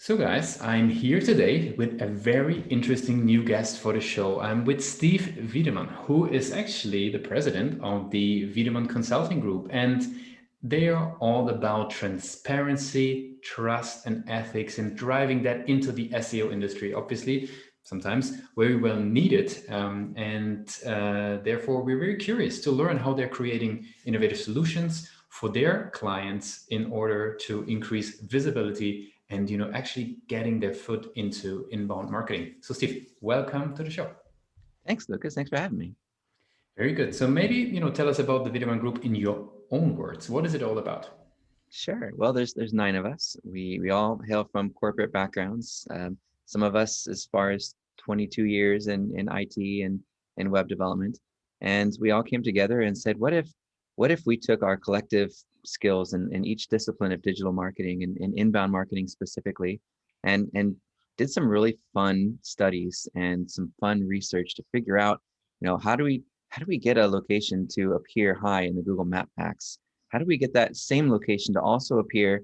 So, guys, I'm here today with a very interesting new guest for the show. I'm with Steve Wiideman, who is actually the president of the Wiideman Consulting Group. And they are all about transparency, trust, and ethics, and driving that into the SEO industry. Obviously, sometimes very well needed. Therefore, we're very curious to learn how they're creating innovative solutions for their clients in order to increase visibility and actually getting their foot into inbound marketing. So Steve, welcome to the show. Thanks, Lucas. Thanks for having me. Very good. So maybe tell us about the Wiideman Group in your own words. What is it all about? Sure. Well, there's nine of us. We all hail from corporate backgrounds. Some of us as far as 22 years in IT and web development, and we all came together and said, what if we took our collective skills in each discipline of digital marketing and inbound marketing specifically, and did some really fun studies and some fun research to figure out, how do we get a location to appear high in the Google Map packs? How do we get that same location to also appear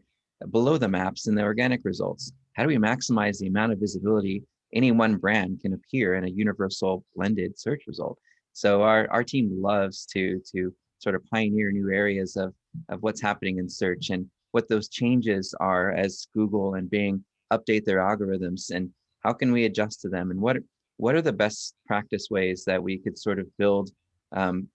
below the maps in the organic results? How do we maximize the amount of visibility any one brand can appear in a universal blended search result? So our team loves to sort of pioneer new areas of what's happening in search and what those changes are as Google and Bing update their algorithms, and how can we adjust to them, and what are the best practice ways that we could sort of build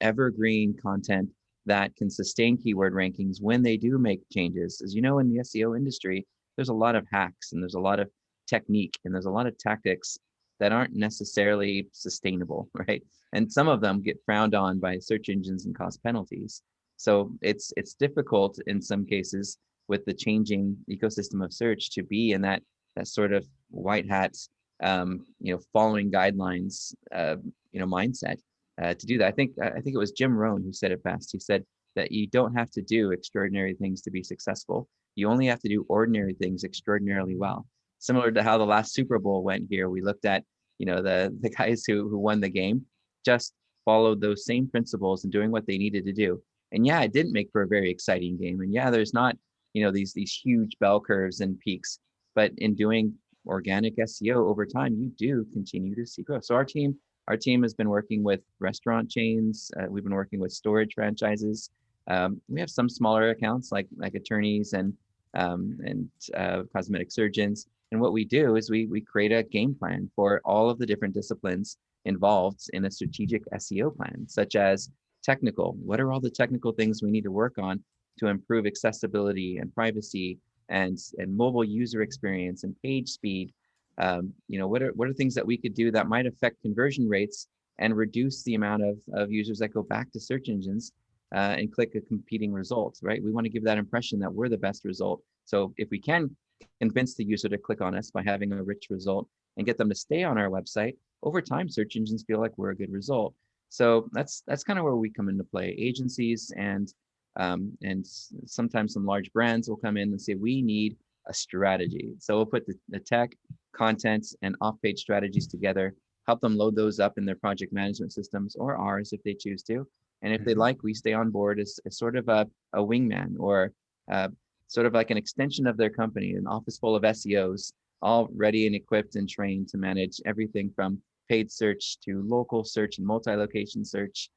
evergreen content that can sustain keyword rankings when they do make changes. As you know, in the SEO industry, there's a lot of hacks and there's a lot of technique and there's a lot of tactics that aren't necessarily sustainable, right? And some of them get frowned on by search engines and cost penalties. So it's difficult in some cases with the changing ecosystem of search to be in that sort of white hat, following guidelines, mindset to do that. I think it was Jim Rohn who said it best. He said that you don't have to do extraordinary things to be successful. You only have to do ordinary things extraordinarily well. Similar to how the last Super Bowl went here, we looked at the guys who won the game, just followed those same principles and doing what they needed to do. And yeah, it didn't make for a very exciting game. And yeah, there's not these huge bell curves and peaks, but in doing organic SEO over time, you do continue to see growth. So our team has been working with restaurant chains. We've been working with storage franchises. We have some smaller accounts like attorneys and cosmetic surgeons. And what we do is we create a game plan for all of the different disciplines involved in a strategic SEO plan, such as technical. What are all the technical things we need to work on to improve accessibility and privacy and mobile user experience and page speed? What are things that we could do that might affect conversion rates and reduce the amount of users that go back to search engines and click a competing result, right? We want to give that impression that we're the best result. So if we can convince the user to click on us by having a rich result and get them to stay on our website, over time, search engines feel like we're a good result. So that's kind of where we come into play. Agencies and sometimes some large brands will come in and say, we need a strategy. So we'll put the tech, content, and off-page strategies together, help them load those up in their project management systems or ours if they choose to. And if they like, we stay on board as sort of a wingman or sort of like an extension of their company, an office full of SEOs, all ready and equipped and trained to manage everything from paid search to local search and multi-location search,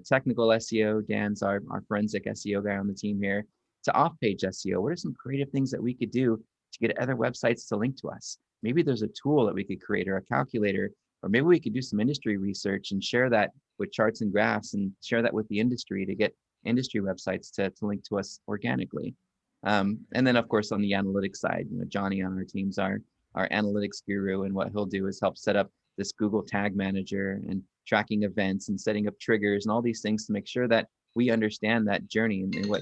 technical SEO. Dan's our forensic SEO guy on the team here, to off-page SEO. What are some creative things that we could do to get other websites to link to us? Maybe there's a tool that we could create or a calculator, or maybe we could do some industry research and share that with charts and graphs and share that with the industry to get industry websites to link to us organically. And then, of course, on the analytics side, Johnny on our team's our analytics guru, and what he'll do is help set up this Google Tag Manager and tracking events and setting up triggers and all these things to make sure that we understand that journey. And what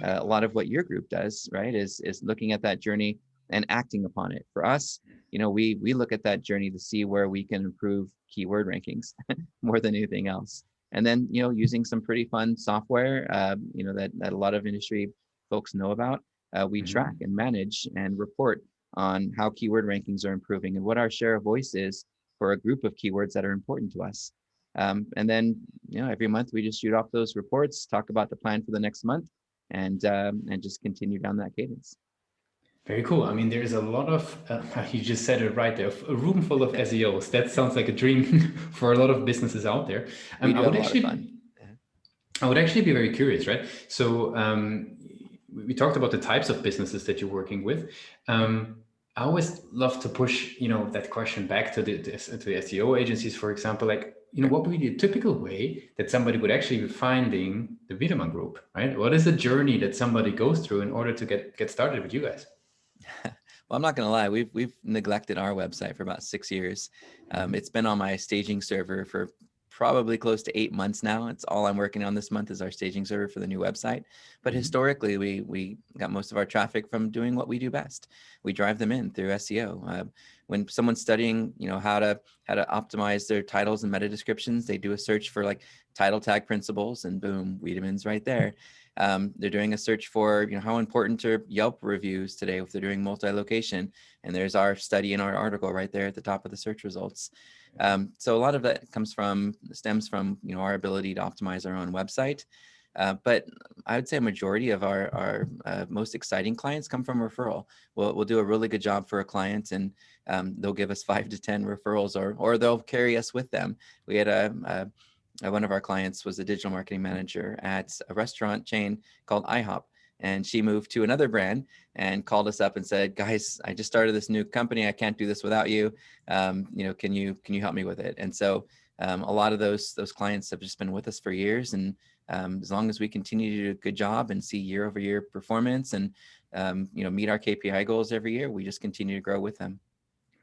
a lot of what your group does, right, is looking at that journey and acting upon it. For us, we look at that journey to see where we can improve keyword rankings more than anything else. And then, using some pretty fun software, that a lot of industry folks know about, we track and manage and report on how keyword rankings are improving and what our share of voice is for a group of keywords that are important to us. And then, every month we just shoot off those reports, talk about the plan for the next month, and just continue down that cadence. Very cool. I mean, there's a lot of, you just said it right there, a room full of SEOs. That sounds like a dream for a lot of businesses out there. We I do have would a lot of fun. actually, I would actually be very curious, right? So we talked about the types of businesses that you're working with. I always love to push, that question back to the SEO agencies, for example, like, Sure. what would be the typical way that somebody would actually be finding the Wiedemann Group, right? What is the journey that somebody goes through in order to get started with you guys? Well, I'm not going to lie. We've neglected our website for about 6 years. It's been on my staging server for probably close to 8 months now. It's all I'm working on this month is our staging server for the new website. But historically, we got most of our traffic from doing what we do best. We drive them in through SEO. When someone's studying, how to optimize their titles and meta descriptions, they do a search for like title tag principles, and boom, Wiedemann's right there. They're doing a search for, how important are Yelp reviews today if they're doing multi-location, and there's our study in our article right there at the top of the search results. So a lot of that stems from, our ability to optimize our own website. But I would say a majority of our most exciting clients come from referral. We'll do a really good job for a client, and they'll give us 5 to 10 referrals, or they'll carry us with them. We had one of our clients was a digital marketing manager at a restaurant chain called IHOP. And she moved to another brand and called us up and said, "Guys, I just started this new company. I can't do this without you. Can you help me with it?" And so a lot of those clients have just been with us for years. And as long as we continue to do a good job and see year over year performance, and meet our KPI goals every year, we just continue to grow with them.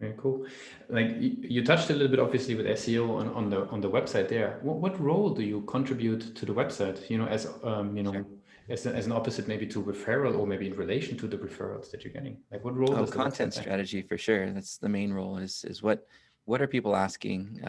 Very cool. Like you touched a little bit, obviously, with SEO on the website there. What role do you contribute to the website? As Sure. as an opposite maybe to referral, or maybe in relation to the referrals that you're getting. Like, what role Oh, does the website content play? strategy for sure. That's the main role. Is what are people asking,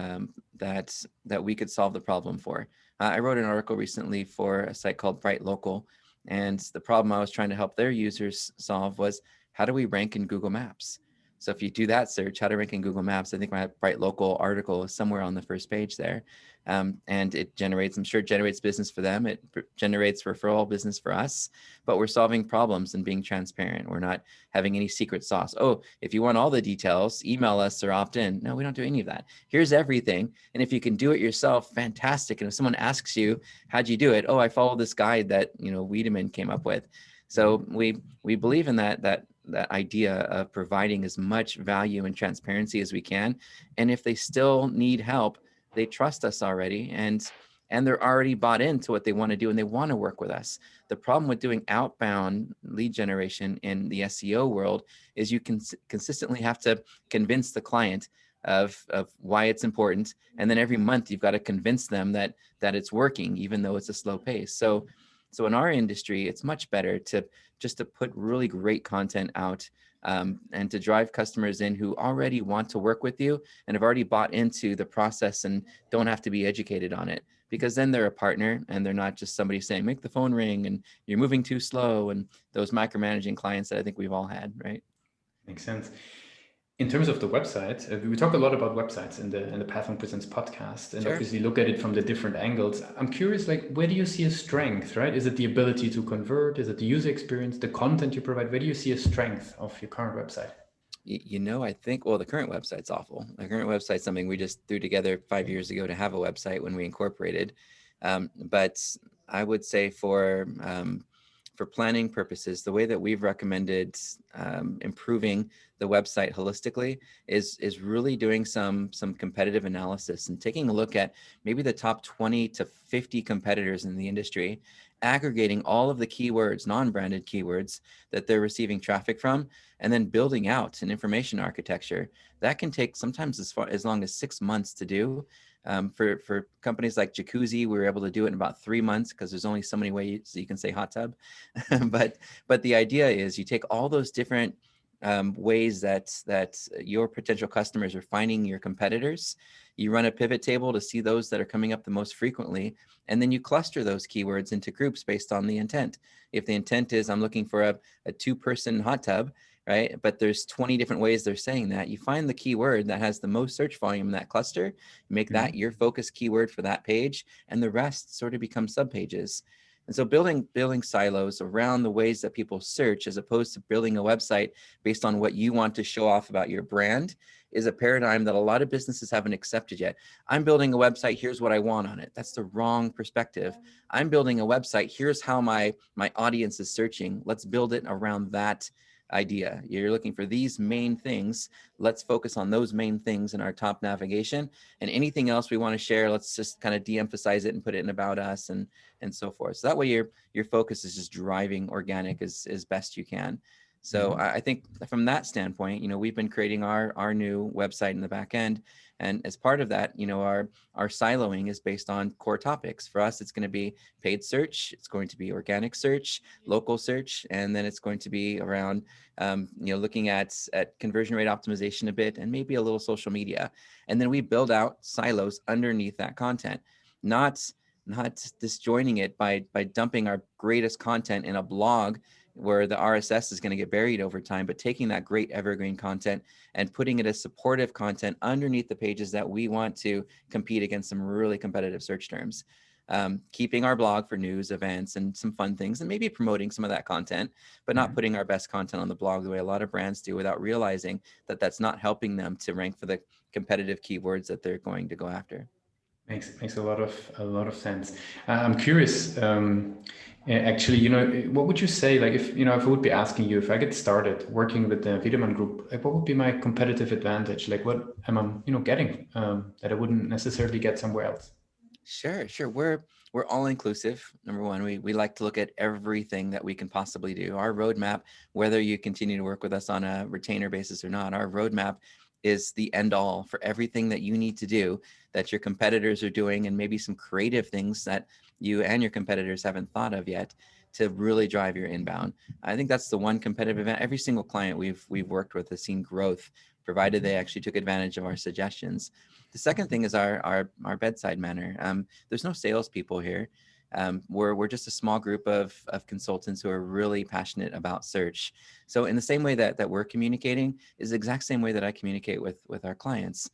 that we could solve the problem for? I wrote an article recently for a site called Bright Local, and the problem I was trying to help their users solve was, how do we rank in Google Maps? So if you do that search, how to rank in Google Maps, I think my Bright Local article is somewhere on the first page there. And it generates, I'm sure it generates business for them. It generates referral business for us, but we're solving problems and being transparent. We're not having any secret sauce. Oh, if you want all the details, email us or opt in. No, we don't do any of that. Here's everything. And if you can do it yourself, fantastic. And if someone asks you, how'd you do it? Oh, I followed this guide that, Wiideman came up with. So we believe in that idea of providing as much value and transparency as we can. And if they still need help, they trust us already, and they're already bought into what they want to do, and they want to work with us. The problem with doing outbound lead generation in the SEO world is you can consistently have to convince the client of why it's important, and then every month you've got to convince them that it's working, even though it's a slow pace. So in our industry, it's much better to just to put really great content out, and to drive customers in who already want to work with you and have already bought into the process and don't have to be educated on it, because then they're a partner and they're not just somebody saying, make the phone ring and you're moving too slow, and those micromanaging clients that I think we've all had, right? Makes sense. In terms of the website, we talk a lot about websites in the Pathfind Presents podcast, and Sure. obviously look at it from the different angles. I'm curious, like, where do you see a strength, right? Is it the ability to convert? Is it the user experience, the content you provide? Where do you see a strength of your current website? I think, well, the current website's awful. The current website's something we just threw together 5 years ago to have a website when we incorporated. But I would say for planning purposes, the way that we've recommended improving the website holistically is really doing some competitive analysis and taking a look at maybe the top 20 to 50 competitors in the industry, aggregating all of the keywords, non-branded keywords that they're receiving traffic from, and then building out an information architecture that can take sometimes as long as 6 months to do. For companies like Jacuzzi, we were able to do it in about 3 months because there's only so many ways you can say hot tub. but the idea is you take all those different ways that your potential customers are finding your competitors. You run a pivot table to see those that are coming up the most frequently, and then you cluster those keywords into groups based on the intent. If the intent is, I'm looking for a two-person hot tub, right? But there's 20 different ways they're saying that. You find the keyword that has the most search volume in that cluster, make that your focus keyword for that page, and the rest sort of become subpages. And so building silos around the ways that people search, as opposed to building a website based on what you want to show off about your brand, is a paradigm that a lot of businesses haven't accepted yet. I'm building a website, here's what I want on it. That's the wrong perspective. I'm building a website, here's how my audience is searching. Let's build it around that idea. You're looking for these main things. Let's focus on those main things in our top navigation, and anything else we want to share, let's just kind of de-emphasize it and put it in about us and so forth. So that way your focus is just driving organic as best you can. So I think from that standpoint, we've been creating our new website in the back end. And as part of that, our siloing is based on core topics. For us, it's going to be paid search, it's going to be organic search, local search, and then it's going to be around, looking at conversion rate optimization a bit, and maybe a little social media. And then we build out silos underneath that content, not disjoining it by dumping our greatest content in a blog where the RSS is going to get buried over time, but taking that great evergreen content and putting it as supportive content underneath the pages that we want to compete against some really competitive search terms. Keeping our blog for news, events, and some fun things, and maybe promoting some of that content, but not putting our best content on the blog the way a lot of brands do, without realizing that that's not helping them to rank for the competitive keywords that they're going to go after. Makes a lot of sense. I'm curious. Actually, what would you say? Like, if I would be asking you, if I get started working with the Wiideman Group, like, what would be my competitive advantage? Like, what am I, getting that I wouldn't necessarily get somewhere else? Sure. We're all inclusive. Number one, we like to look at everything that we can possibly do. Our roadmap, whether you continue to work with us on a retainer basis or not, our roadmap is the end all for everything that you need to do that your competitors are doing, and maybe some creative things that you and your competitors haven't thought of yet to really drive your inbound. I think that's the one competitive event. Every single client we've worked with has seen growth, provided they actually took advantage of our suggestions. The second thing is our bedside manner. There's no salespeople here. We're just a small group of consultants who are really passionate about search. So in the same way that we're communicating is the exact same way that I communicate with our clients.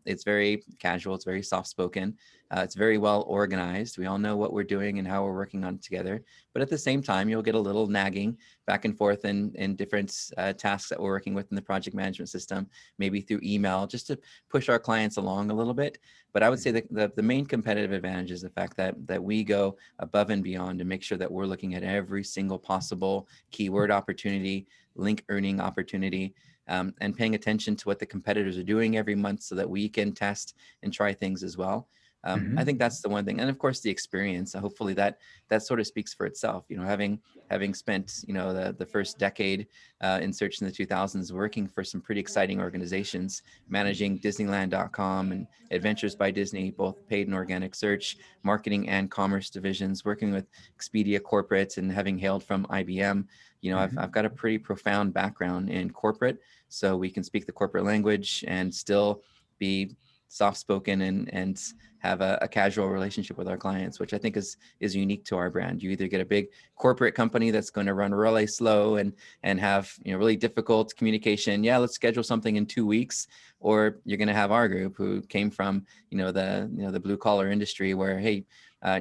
It's very casual. It's very soft spoken. It's very well organized. We all know what we're doing and how we're working on it together. But at the same time, you'll get a little nagging back and forth in different tasks that we're working with in the project management system, maybe through email, just to push our clients along a little bit. But I would say that the main competitive advantage is the fact that we go above and beyond to make sure that we're looking at every single possible keyword opportunity, link earning opportunity, and paying attention to what the competitors are doing every month so that we can test and try things as well. I think that's the one thing. And of course, the experience, hopefully that sort of speaks for itself. Having spent, the first decade in search in the 2000s, working for some pretty exciting organizations, managing Disneyland.com and Adventures by Disney, both paid and organic search, marketing and commerce divisions, working with Expedia corporates, and having hailed from IBM. I've got a pretty profound background in corporate, so we can speak the corporate language and still be soft-spoken and have a casual relationship with our clients, which I think is unique to our brand. You either get a big corporate company that's going to run really slow and have really difficult communication. Yeah, let's schedule something in 2 weeks. Or you're going to have our group who came from the blue collar industry where, hey,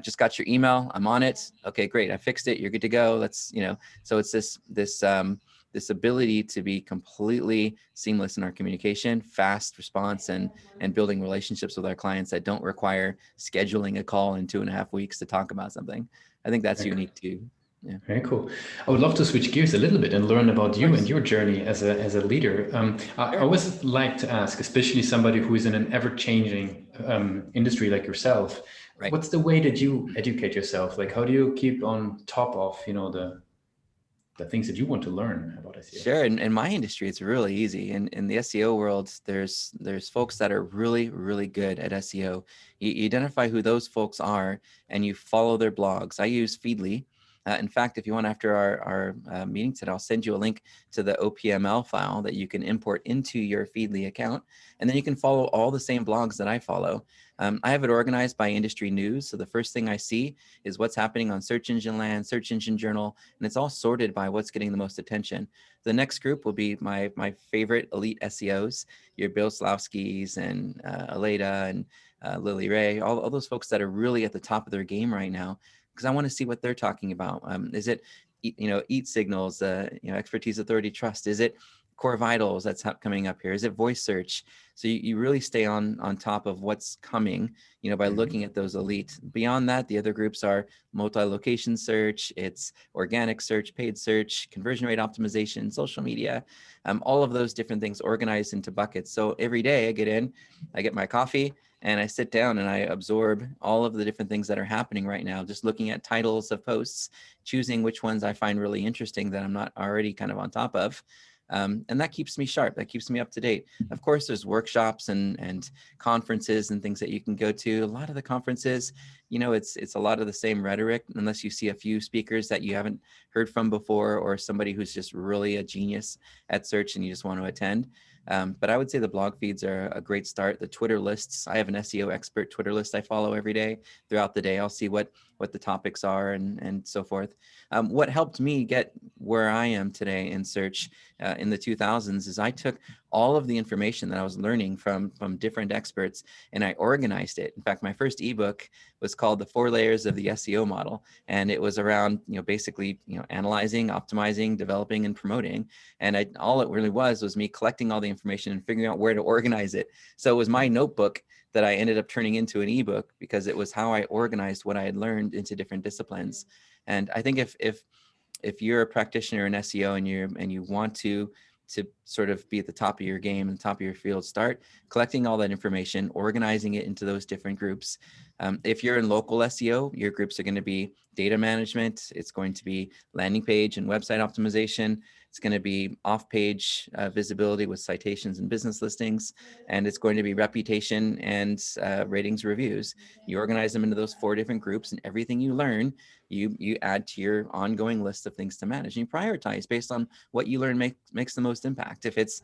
just got your email, I'm on it. Okay, great, I fixed it. You're good to go. Let's So it's this ability to be completely seamless in our communication, fast response, and building relationships with our clients that don't require scheduling a call in 2.5 weeks to talk about something. I think that's unique too. Yeah. Very cool. I would love to switch gears a little bit and learn about you and your journey as a leader. I always like to ask, especially somebody who is in an ever-changing industry like yourself, Right. what's the way that you educate yourself? Like, how do you keep on top of the things that you want to learn about SEO? Sure. In my industry, it's really easy. In the SEO world, there's folks that are really, really good at SEO. You identify who those folks are and you follow their blogs. I use Feedly. In fact, if you want, after our meeting today, I'll send you a link to the OPML file that you can import into your Feedly account. And then you can follow all the same blogs that I follow. I have it organized by industry news. So the first thing I see is what's happening on Search Engine Land, Search Engine Journal, and it's all sorted by what's getting the most attention. The next group will be my favorite elite SEOs, your Bill Slawski's and Aleda and Lily Ray, all those folks that are really at the top of their game right now. because I want to see what they're talking about. Is it, eat signals, expertise, authority, trust? Is it core vitals that's coming up here? Is it voice search? So you really stay on top of what's coming, by looking at those elite. Beyond that, the other groups are multi-location search, it's organic search, paid search, conversion rate optimization, social media, all of those different things organized into buckets. So every day I get in, I get my coffee, and I sit down and I absorb all of the different things that are happening right now, just looking at titles of posts, choosing which ones I find really interesting that I'm not already kind of on top of. And that keeps me sharp. That keeps me up to date. Of course, there's workshops and conferences and things that you can go to. A lot of the conferences, it's a lot of the same rhetoric, unless you see a few speakers that you haven't heard from before, or somebody who's just really a genius at search and you just want to attend. But I would say the blog feeds are a great start. The Twitter lists, I have an SEO expert Twitter list I follow every day. Throughout the day, I'll see what the topics are and so forth. What helped me get where I am today in search in the 2000s is I took all of the information that I was learning from different experts and I organized it. In fact, my first ebook was called The 4 Layers of the SEO Model. And it was around, basically, analyzing, optimizing, developing, and promoting. And all it really was me collecting all the information and figuring out where to organize it. So it was my notebook that I ended up turning into an ebook, because it was how I organized what I had learned into different disciplines. And I think if you're a practitioner in SEO and you want to sort of be at the top of your game and the top of your field, start collecting all that information, organizing it into those different groups. If you're in local SEO, your groups are going to be data management. It's going to be landing page and website optimization. It's going to be off-page visibility with citations and business listings, and it's going to be reputation and ratings reviews. You organize them into those 4 different groups, and everything you learn, you add to your ongoing list of things to manage. And you prioritize based on what you learn makes the most impact. If it's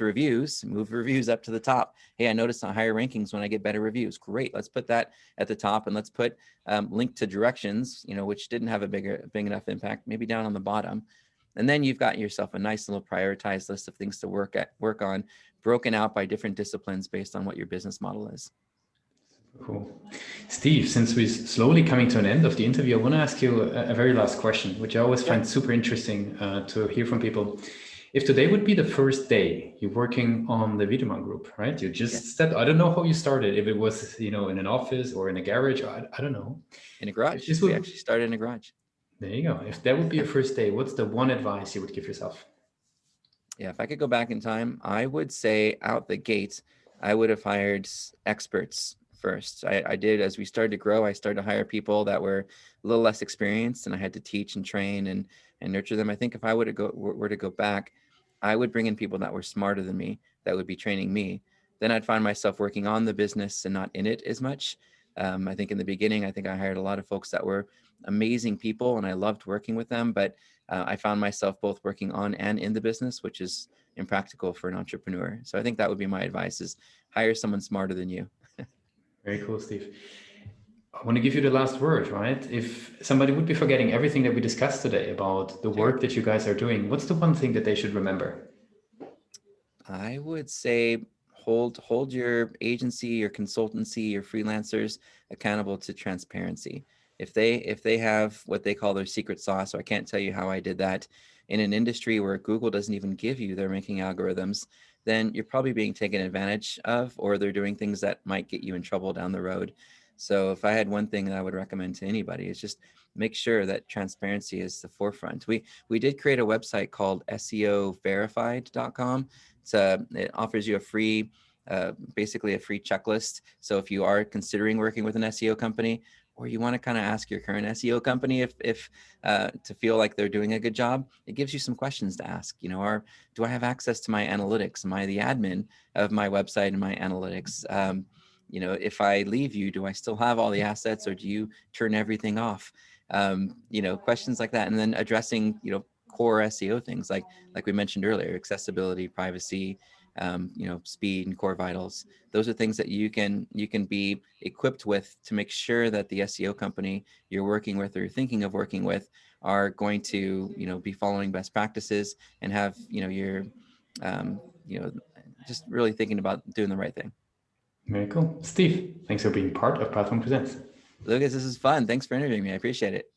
reviews, move reviews up to the top. Hey, I noticed on higher rankings when I get better reviews. Great, let's put that at the top, and let's put link to directions, which didn't have a big enough impact, maybe down on the bottom. And then you've got yourself a nice little prioritized list of things to work on, broken out by different disciplines based on what your business model is. Cool. Steve, since we're slowly coming to an end of the interview, I want to ask you a very last question, which I always find super interesting to hear from people. If today would be the first day you're working on the Wiideman group, right? You just stepped, I don't know how you started, if it was, in an office or in a garage, I don't know. In a garage. We actually started in a garage. There you go. If that would be your first day, what's the one advice you would give yourself? Yeah, if I could go back in time, I would say out the gate, I would have hired experts first. I did, as we started to grow, I started to hire people that were a little less experienced, and I had to teach and train and nurture them. I think if I were to go back, I would bring in people that were smarter than me, that would be training me. Then I'd find myself working on the business and not in it as much. I think in the beginning, I think I hired a lot of folks that were amazing people and I loved working with them, but I found myself both working on and in the business, which is impractical for an entrepreneur. So I think that would be my advice: is hire someone smarter than you. Very cool, Steve. I want to give you the last word, right? If somebody would be forgetting everything that we discussed today about the work that you guys are doing, what's the one thing that they should remember? I would say hold your agency, your consultancy, your freelancers accountable to transparency. If they have what they call their secret sauce, so I can't tell you how I did that, in an industry where Google doesn't even give you their ranking algorithms, then you're probably being taken advantage of, or they're doing things that might get you in trouble down the road. So if I had one thing that I would recommend to anybody, is just make sure that transparency is the forefront. We did create a website called SEOverified.com. It offers you a free, basically a free checklist. So if you are considering working with an SEO company, or you want to kind of ask your current SEO company if to feel like they're doing a good job, it gives you some questions to ask. Do I have access to my analytics? Am I the admin of my website and my analytics? If I leave you, do I still have all the assets, or do you turn everything off? Questions like that, and then addressing core SEO things like we mentioned earlier: accessibility, privacy, speed, and core vitals. Those are things that you can be equipped with to make sure that the SEO company you're working with or you're thinking of working with are going to be following best practices and have your just really thinking about doing the right thing. Very cool. Steve, thanks for being part of Platform Presents. Lucas, this is fun. Thanks for interviewing me. I appreciate it.